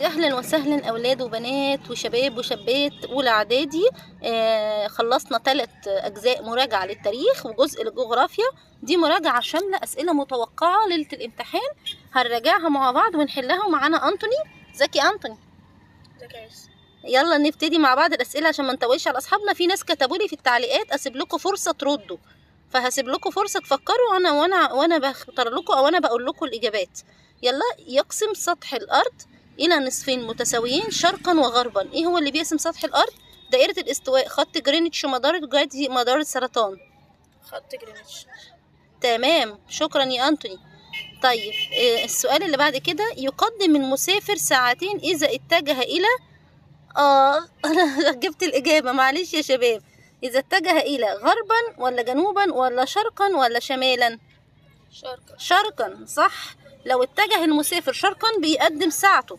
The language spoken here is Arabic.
اهلا وسهلا اولاد وبنات وشباب وشابات اولى اعدادي. خلصنا 3 اجزاء مراجعه للتاريخ وجزء للجغرافيا. دي مراجعه شامله اسئله متوقعه ليله الامتحان، هنراجعها مع بعض ونحلها. ومعانا انطوني. ازيك يا انطوني؟ ازيك يا يوسف؟ يلا نبتدي مع بعض الاسئله عشان ما نتوهش على اصحابنا. في ناس كتبوا لي في التعليقات اسيب لكم فرصه تردوا، فهسيب لكم فرصه تفكروا وانا بختار لكم او انا بقول لكم الاجابات. يلا. يقسم سطح الارض الى نصفين متساويين شرقا وغربا. ايه هو اللي بيقسم سطح الارض؟ دائره الاستواء، خط جرينتش، مدار جرينتش، مدار السرطان. خط جرينتش. تمام، شكرا يا انتوني. طيب السؤال اللي بعد كده، يقدم المسافر ساعتين اذا اتجه الى انا جبت الاجابه، معلش يا شباب. اذا اتجه الى غربا ولا جنوبا ولا شرقا ولا شمالا؟ شرقا. شرقا، صح. لو اتجه المسافر شرقا بيقدم ساعته،